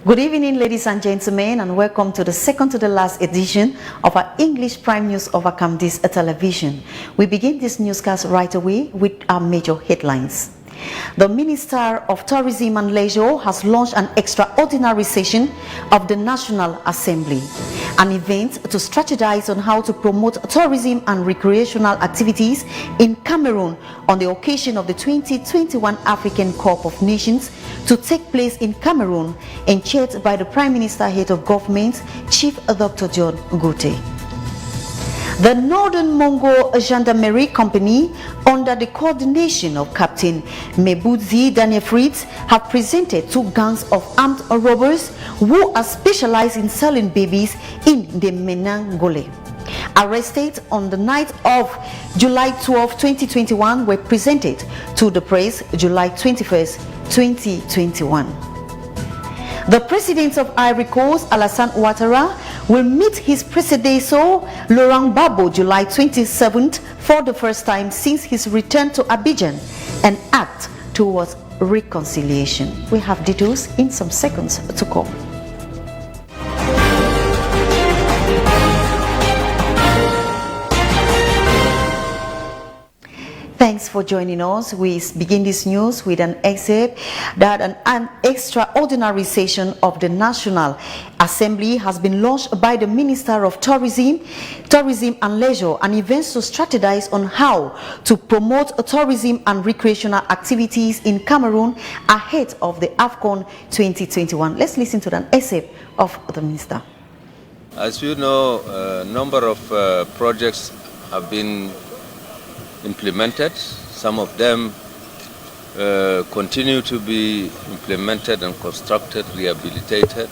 Good evening, ladies and gentlemen, and welcome to the second to the last edition of our English Prime News over Camdis Television. We begin this newscast right away with our major headlines. The Minister of Tourism and Leisure has launched an extraordinary session of the National Assembly, an event to strategize on how to promote tourism and recreational activities in Cameroon on the occasion of the 2021 African Cup of Nations to take place in Cameroon, and chaired by the Prime Minister, Head of Government, Chief Dr. John Gote. The Northern Mongo Gendarmerie Company, under the coordination of Captain Mebuzi Daniel Fritz, have presented 2 gangs of armed robbers who are specialized in selling babies in the Menangole. Arrested on the night of July 12, 2021, were presented to the press July 21st, 2021. The President of Ivory Coast, Alassane Ouattara, will meet his predecessor, Laurent Gbagbo, July 27th, for the first time since his return to Abidjan, and act towards reconciliation. We have details in some seconds to come. Thanks for joining us. We begin this news with an excerpt that an extraordinary session of the National Assembly has been launched by the Minister of Tourism and Leisure, an event to strategize on how to promote tourism and recreational activities in Cameroon ahead of the AFCON 2021. Let's listen to an excerpt of the Minister. As you know, a number of projects have been implemented. Some of them continue to be implemented and constructed, rehabilitated.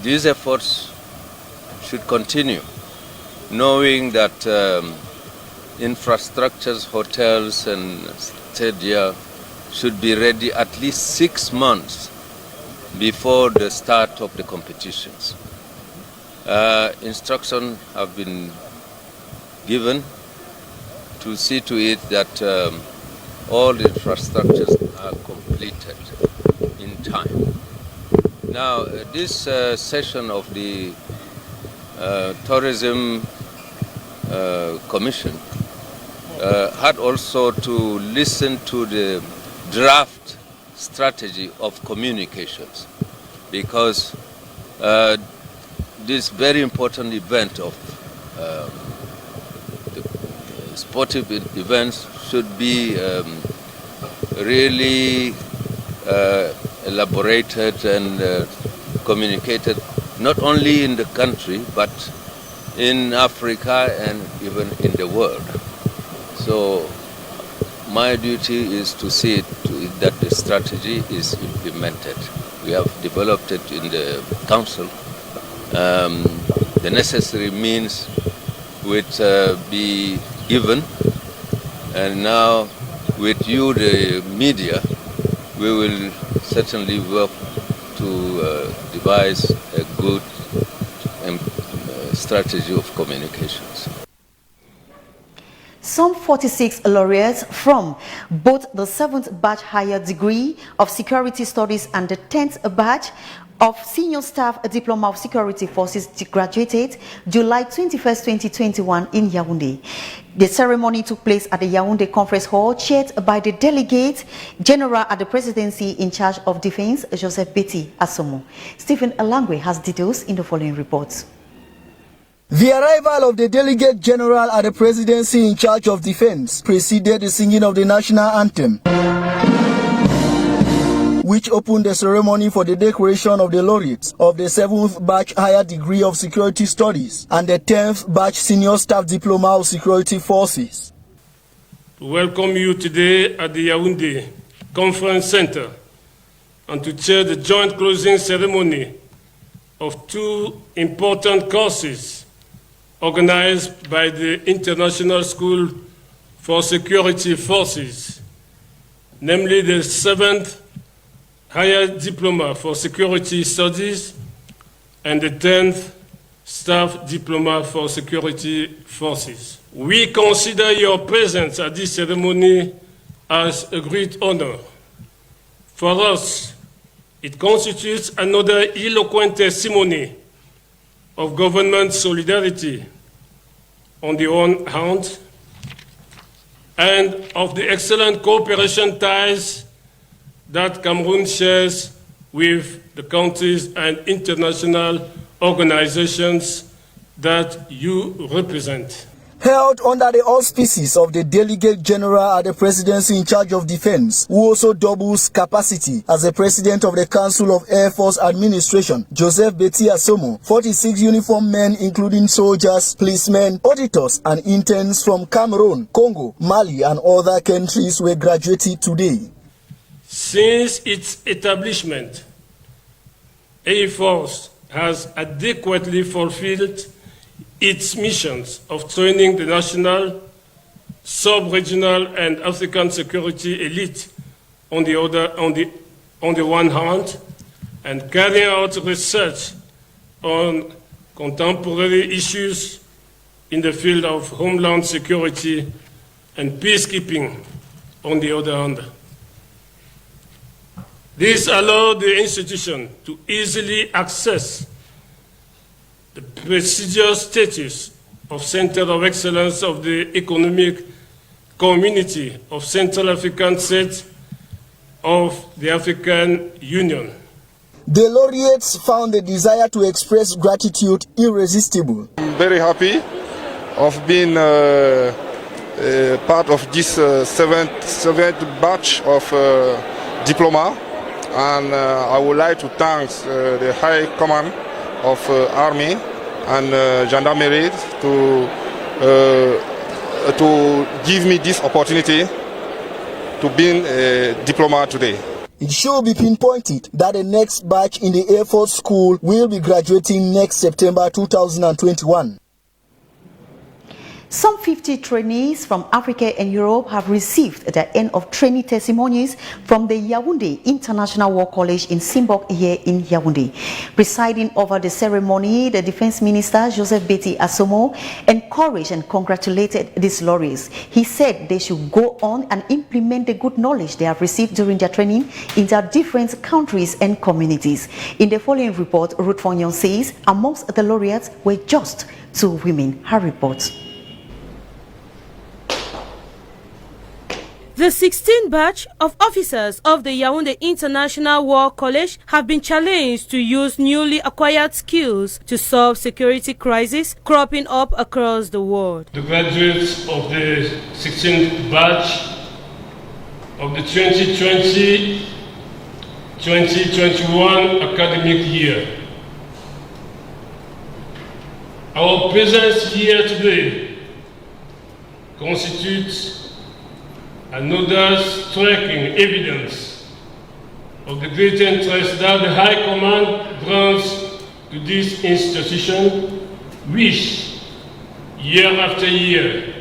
These efforts should continue, knowing that infrastructures, hotels and stadia should be ready at least 6 months before the start of the competitions. Instructions have been given to see to it that all the infrastructures are completed in time. Now, this session of the Tourism Commission had also to listen to the draft strategy of communications, because this very important event of sportive events should be really elaborated and communicated not only in the country but in Africa and even in the world. So my duty is to see that the strategy is implemented. We have developed it in the council. The necessary means would be given, and now with you, the media, we will certainly work to devise a good strategy of communications. Some 46 laureates from both the 7th batch higher degree of security studies and the 10th batch of Senior Staff Diploma of Security Forces graduated July 21st, 2021 in Yaoundé. The ceremony took place at the Yaoundé Conference Hall, chaired by the Delegate General at the Presidency in charge of Defense, Joseph Betty Asomo. Stephen Alangwe has details in the following reports. The arrival of the Delegate General at the Presidency in charge of Defense preceded the singing of the national anthem, which opened the ceremony for the decoration of the laureates of the 7th batch higher degree of security studies and the 10th batch senior staff diploma of security forces. To welcome you today at the Yaoundé Conference Center and to chair the joint closing ceremony of 2 important courses organized by the International School for Security Forces, namely the 7th Higher Diploma for Security Studies and the 10th Staff Diploma for Security Forces. We consider your presence at this ceremony as a great honor. For us, It constitutes another eloquent testimony of government solidarity on the one hand, and of the excellent cooperation ties that Cameroon shares with the countries and international organizations that you represent. Held under the auspices of the Delegate General at the Presidency in charge of Defense, who also doubles capacity as the President of the Council of Air Force Administration, Joseph Beti Asomo, 46 uniformed men including soldiers, policemen, auditors and interns from Cameroon, Congo, Mali and other countries were graduated today. Since its establishment, Air Force has adequately fulfilled its missions of training the national, sub-regional and African security elite on the one hand, and carrying out research on contemporary issues in the field of homeland security and peacekeeping on the other hand. This allowed the institution to easily access the prestigious status of Center of Excellence of the Economic Community of Central African States of the African Union. The laureates found the desire to express gratitude irresistible. I'm very happy of being part of this seventh batch of diploma, and I would like to thank the High Command of Army and Gendarmerie to give me this opportunity to be a diploma today. It should be pinpointed that the next batch in the Air Force School will be graduating next September 2021. Some 50 trainees from Africa and Europe have received the end of training testimonies from the Yaoundé International War College in Simbok here in Yaoundé. Presiding over the ceremony, the Defense Minister Joseph Beti Asomo encouraged and congratulated these laureates. He said they should go on and implement the good knowledge they have received during their training in their different countries and communities. In the following report, Ruth Fonyon says amongst the laureates were just 2 women. Her report. The 16th batch of officers of the Yaoundé International War College have been challenged to use newly acquired skills to solve security crises cropping up across the world. The graduates of the 16th batch of the 2020-2021 academic year. Our presence here today constitutes another striking evidence of the great interest that the High Command brings to this institution, which year after year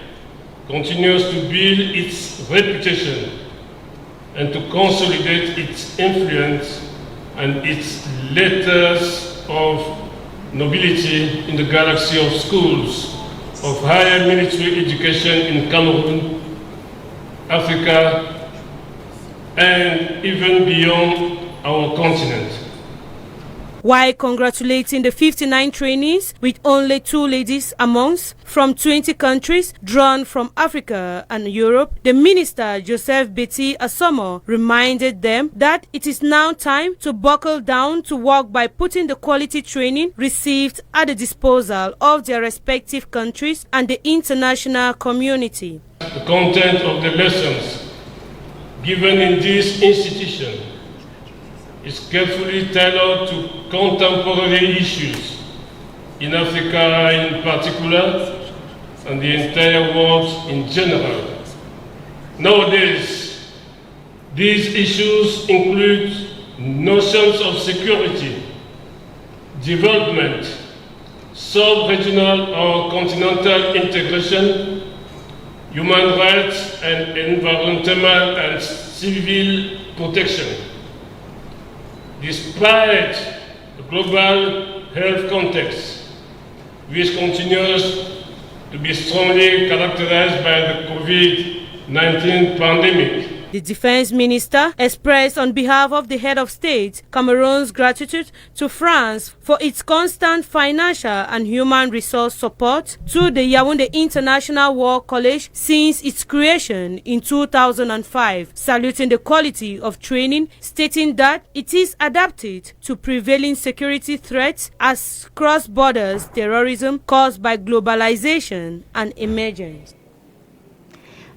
continues to build its reputation and to consolidate its influence and its letters of nobility in the galaxy of schools of higher military education in Cameroon, Africa, and even beyond our continent. While congratulating the 59 trainees, with only 2 ladies amongst, from 20 countries drawn from Africa and Europe, the minister Joseph Beti Asomo reminded them that it is now time to buckle down to work by putting the quality training received at the disposal of their respective countries and the international community. The content of the lessons given in this institution is carefully tailored to contemporary issues in Africa in particular and the entire world in general. Nowadays, these issues include notions of security, development, sub-regional or continental integration, human rights and environmental and civil protection. Despite the global health context, which continues to be strongly characterized by the COVID-19 pandemic, The defense minister expressed on behalf of the head of state Cameroon's gratitude to France for its constant financial and human resource support to the Yaoundé International War College since its creation in 2005, saluting the quality of training, stating that it is adapted to prevailing security threats as cross-border terrorism caused by globalization and emergence.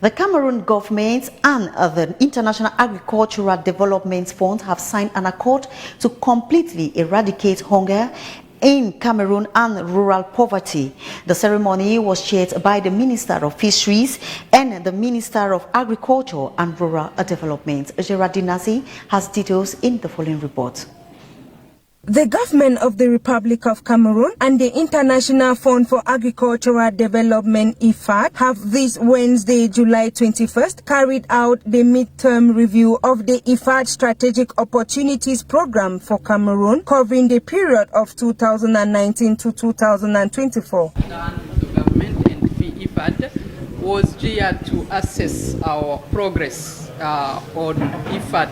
The Cameroon government and the International Agricultural Development Fund have signed an accord to completely eradicate hunger in Cameroon and rural poverty. The ceremony was chaired by the Minister of Fisheries and the Minister of Agriculture and Rural Development. Gerardine Nazi has details in the following report. The government of the Republic of Cameroon and the International Fund for Agricultural Development (IFAD) have this Wednesday, July 21st, carried out the midterm review of the IFAD Strategic Opportunities Program for Cameroon, covering the period of 2019 to 2024. The government and the IFAD was geared to assess our progress on IFAD.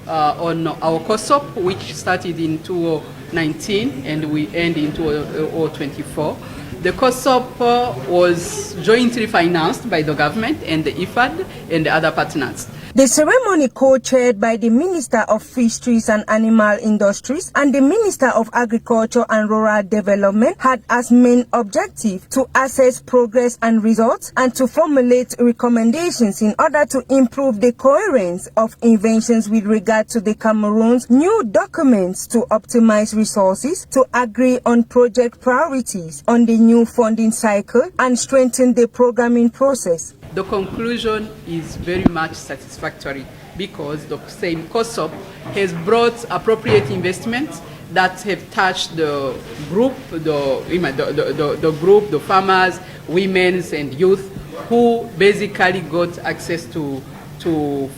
On our COSOP, which started in 2019 and we end in 2024. The COSOP was jointly financed by the government and the IFAD and the other partners. The ceremony, co-chaired by the Minister of Fisheries and Animal Industries and the Minister of Agriculture and Rural Development, had as main objective to assess progress and results and to formulate recommendations in order to improve the coherence of inventions with regard to the Cameroon's new documents, to optimize resources, to agree on project priorities on the new funding cycle and strengthen the programming process. The conclusion is very much satisfactory because the same COSOP has brought appropriate investments that have touched the group, the farmers, women and youth who basically got access to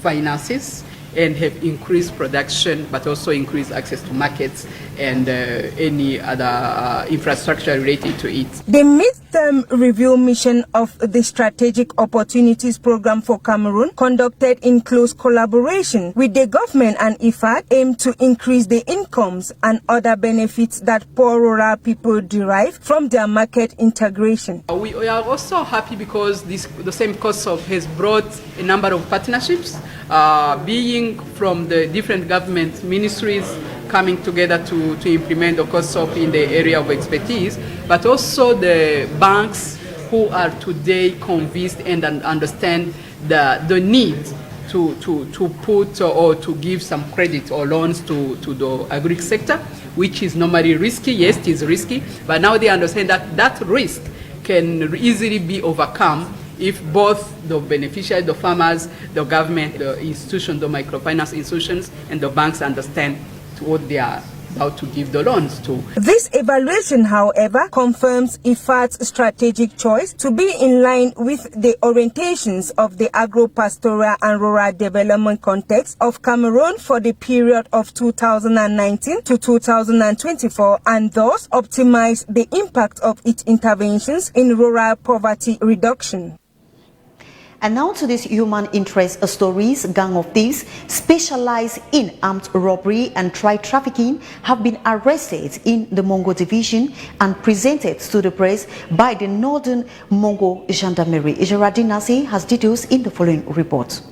finances and have increased production, but also increased access to markets and any other infrastructure related to it. The midterm review mission of the Strategic Opportunities Program for Cameroon, conducted in close collaboration with the government and IFAD, aimed to increase the incomes and other benefits that poor rural people derive from their market integration. We are also happy because the same COSOP has brought a number of partnerships, being from the different government ministries coming together to implement the COSOP in the area of expertise, but also the banks who are today convinced and understand the need to put or to give some credit or loans to the agri sector, which is normally risky. Yes, it is risky, but now they understand that that risk can easily be overcome if both the beneficiaries, the farmers, the government, the institutions, the microfinance institutions, and the banks understand what they are about to give the loans to. This evaluation, however, confirms IFAD's strategic choice to be in line with the orientations of the agro-pastoral and rural development context of Cameroon for the period of 2019 to 2024, and thus optimize the impact of its interventions in rural poverty reduction. And now to these human interest stories. Gang of thieves specialized in armed robbery and tribe trafficking have been arrested in the Mongo division and presented to the press by the Northern Mongo Gendarmerie. Gerardine Nazi has details in the following report.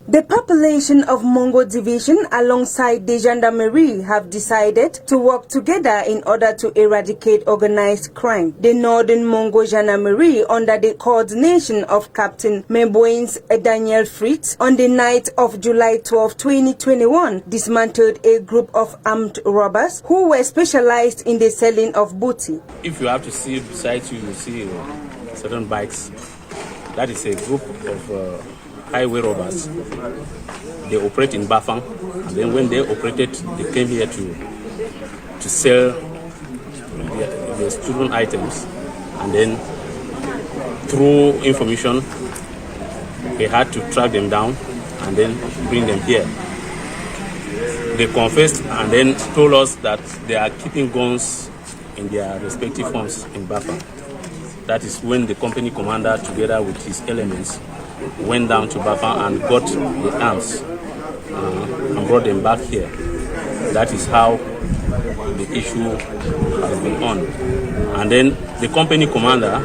The population of Mongo Division alongside the Gendarmerie have decided to work together in order to eradicate organized crime. The Northern Mongo Gendarmerie, under the coordination of Captain Meboins Daniel Fritz, on the night of July 12, 2021, dismantled a group of armed robbers who were specialized in the selling of booty. If you have to see beside you, you see certain bikes. That is a group of highway robbers. They operate in Bafang, and then when they operated, they came here to sell the stolen items, and then through information, they had to track them down and then bring them here. They confessed and then told us that they are keeping guns in their respective homes in Bafang. That is when the company commander, together with his elements, went down to Bafang and got the arms and brought them back here. That is how the issue has been on. And then the company commander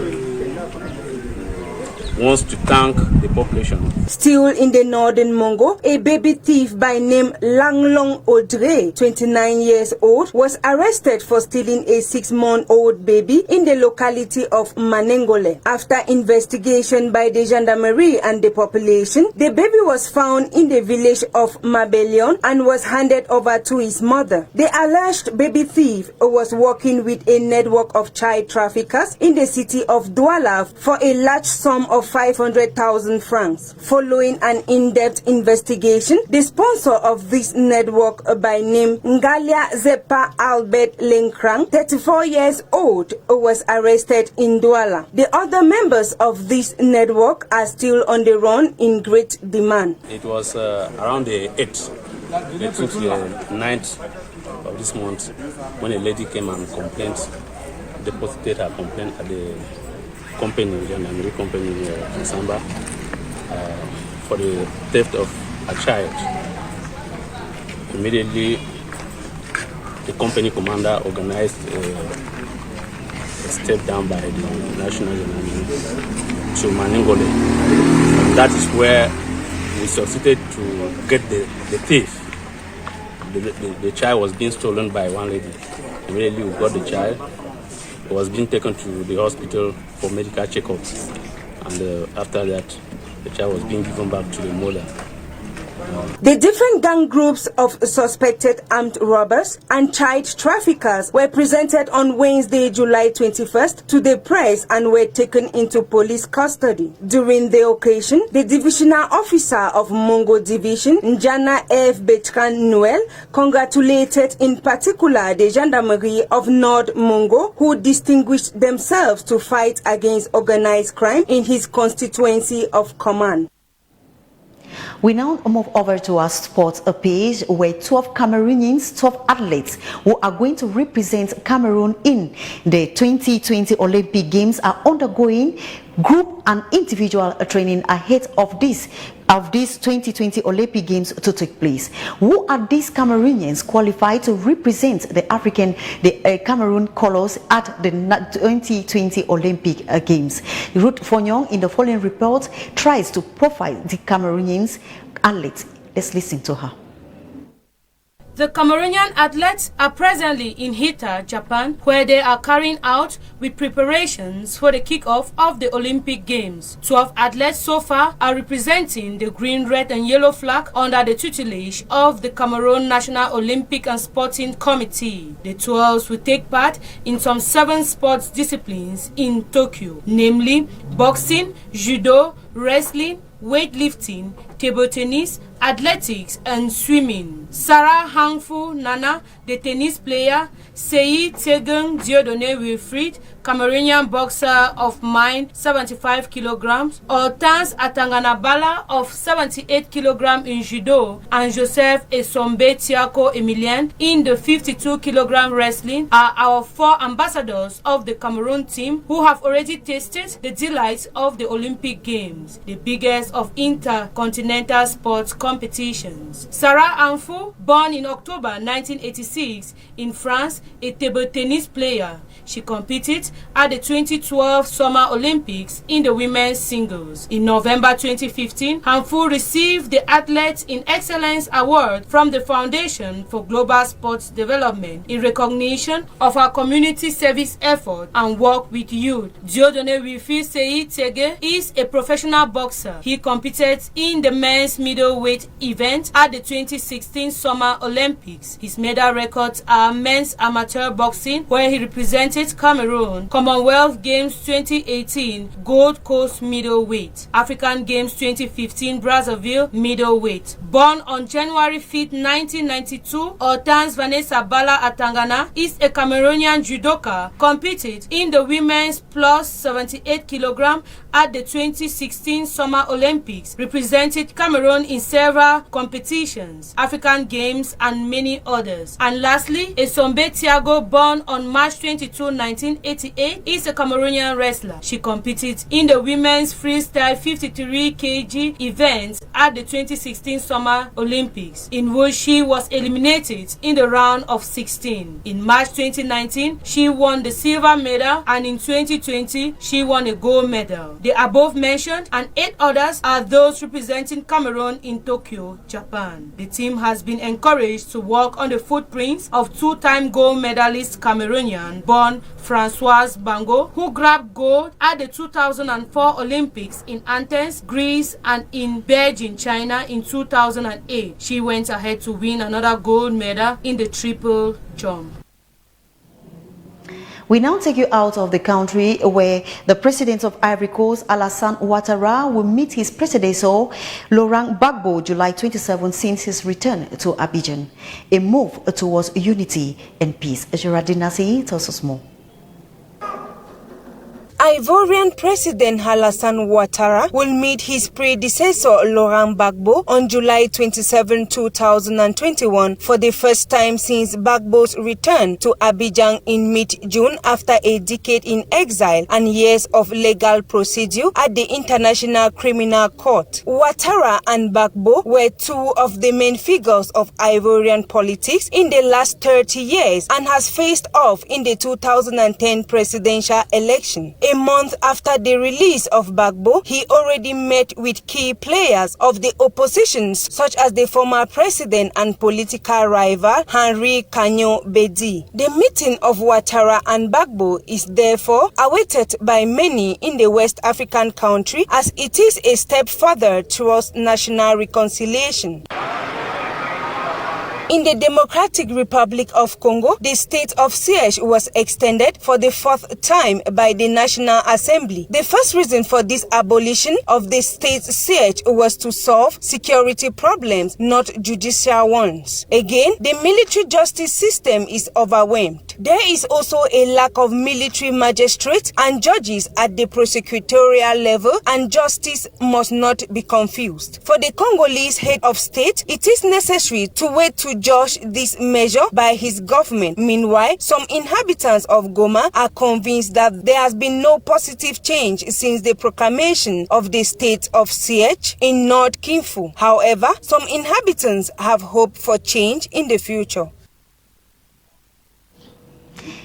wants to thank the population. Still in the northern Mongo, a baby thief by name Langlong Audrey, 29 years old, was arrested for stealing a 6-month-old baby in the locality of Manengole. After investigation by the gendarmerie and the population, the baby was found in the village of Mabellion and was handed over to his mother. The alleged baby thief was working with a network of child traffickers in the city of Douala for a large sum of 500,000 francs. Following an in-depth investigation, the sponsor of this network by name Ngalia Zepa Albert Lenkrang, 34 years old, was arrested in Douala. The other members of this network are still on the run in great demand. It was around the 8th, the 9th of this month when a lady came and deposited her complaint at the company, the Gendarmerie company in Samba, for the theft of a child. Immediately, the company commander organized a step down by the National Gendarmerie to Manengole. And that is where we succeeded to get the thief. The child was being stolen by one lady. Immediately, we got the child. He was being taken to the hospital for medical checkups, and after that, the child was being given back to the mother. The different gang groups of suspected armed robbers and child traffickers were presented on Wednesday, July 21st to the press and were taken into police custody. During the occasion, the divisional officer of Mongo Division, Njana F. Betran Noel, congratulated in particular the Gendarmerie of North Mongo, who distinguished themselves to fight against organized crime in his constituency of command. We now move over to our sports page where 12 Cameroonians, 12 athletes who are going to represent Cameroon in the 2020 Olympic Games are undergoing group and individual training ahead of these 2020 Olympic Games to take place. Who are these Cameroonians qualified to represent the Cameroon colors at the 2020 Olympic Games? Ruth Fonyong in the following report tries to profile the Cameroonians athletes. Let's listen to her. The Cameroonian athletes are presently in Hita, Japan, where they are carrying out with preparations for the kick-off of the Olympic Games. 12 athletes so far are representing the green, red and yellow flag under the tutelage of the Cameroon National Olympic and Sporting Committee. The 12 will take part in some 7 sports disciplines in Tokyo, namely boxing, judo, wrestling, weightlifting, table tennis, athletics and swimming. Sarah Hangfu Nana, the tennis player, Sei Tegeng Dieudonné Wilfried, Cameroonian boxer of mine, 75 kilograms, Hortense Atanganabala of 78 kilograms in judo, and Joseph Esombe Tiako Emilian in the 52 kilogram wrestling are our 4 ambassadors of the Cameroon team who have already tasted the delights of the Olympic Games, the biggest of intercontinental sports competitions. Sarah Anfu, born in October 1986 in France, a table tennis player. She competed at the 2012 Summer Olympics in the women's singles. In November 2015, Hanfu received the Athlete in Excellence Award from the Foundation for Global Sports Development in recognition of her community service effort and work with youth. Dieudonné Wilfried Sei Tege is a professional boxer. He competed in the men's middleweight event at the 2016 Summer Olympics. His medal records are men's amateur boxing, where he represented Cameroon, Commonwealth Games 2018 Gold Coast middleweight, African Games 2015 Brazzaville middleweight. Born on January 5, 1992, Hortense Vanessa Bala Atangana is a Cameroonian judoka, competed in the women's plus 78 kilogram at the 2016 Summer Olympics, represented Cameroon in several competitions, African Games and many others. And lastly, Esombe Tiago, born on March 22, until 1988, is a Cameroonian wrestler. She competed in the women's freestyle 53 kg event at the 2016 Summer Olympics, in which she was eliminated in the round of 16. In March 2019, she won the silver medal, and in 2020, she won a gold medal. The above mentioned and 8 others are those representing Cameroon in Tokyo, Japan. The team has been encouraged to walk on the footprints of two-time gold medalist Cameroonian-born Françoise Bango, who grabbed gold at the 2004 Olympics in Athens, Greece, and in Beijing, China in 2008. She went ahead to win another gold medal in the triple jump. We now take you out of the country, where the president of Ivory Coast, Alassane Ouattara, will meet his predecessor, Laurent Gbagbo, July 27, since his return to Abidjan. A move towards unity and peace. Geraldine Nasi tells us more. Ivorian President Alassane Ouattara will meet his predecessor Laurent Gbagbo on July 27, 2021 for the first time since Gbagbo's return to Abidjan in mid-June after a decade in exile and years of legal procedure at the International Criminal Court. Ouattara and Gbagbo were two of the main figures of Ivorian politics in the last 30 years and has faced off in the 2010 presidential election. A month after the release of Gbagbo, he already met with key players of the oppositions, such as the former president and political rival Henri Kagnon-Bedi. The meeting of Ouattara and Gbagbo is therefore awaited by many in the West African country, as it is a step further towards national reconciliation. In the Democratic Republic of Congo, the state of siege was extended for the 4th time by the National Assembly. The first reason for this abolition of the state's siege was to solve security problems, not judicial ones. Again, the military justice system is overwhelmed. There is also a lack of military magistrates and judges at the prosecutorial level, and justice must not be confused. For the Congolese head of state, it is necessary to wait to judge this measure by his government. Meanwhile, some inhabitants of Goma are convinced that there has been no positive change since the proclamation of the state of siege in North Kivu. However, some inhabitants have hope for change in the future.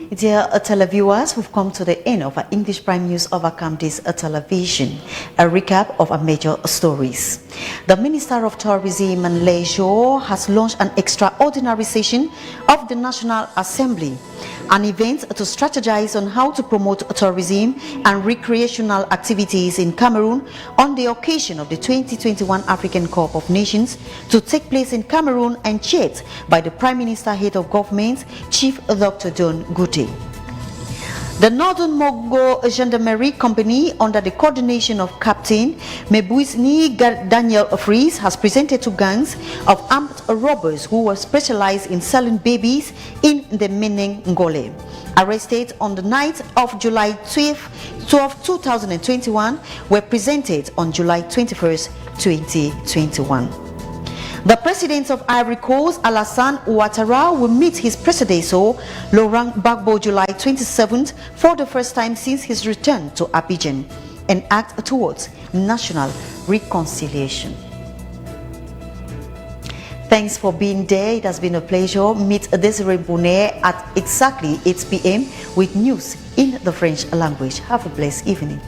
Dear televiewers, we've come to the end of our English Prime News over Camdis television. A recap of our major stories. The Minister of Tourism and Leisure has launched an extraordinary session of the National Assembly, an event to strategize on how to promote tourism and recreational activities in Cameroon on the occasion of the 2021 African Cup of Nations to take place in Cameroon, and chaired by the Prime Minister, Head of Government, Chief Dr. John Gute. The Northern Mogo Gendarmerie Company, under the coordination of Captain Mebuisni Daniel Fries, has presented two gangs of armed robbers who were specialized in selling babies in the Meneng Ngole. Arrested on the night of July 12, 2021, were presented on July 21st, 2021. The President of Ivory Coast, Alassane Ouattara, will meet his predecessor, Laurent Gbagbo, July 27th, for the first time since his return to Abidjan, and act towards national reconciliation. Thanks for being there. It has been a pleasure. Meet Desiree Bonnet at exactly 8 p.m. with news in the French language. Have a blessed evening.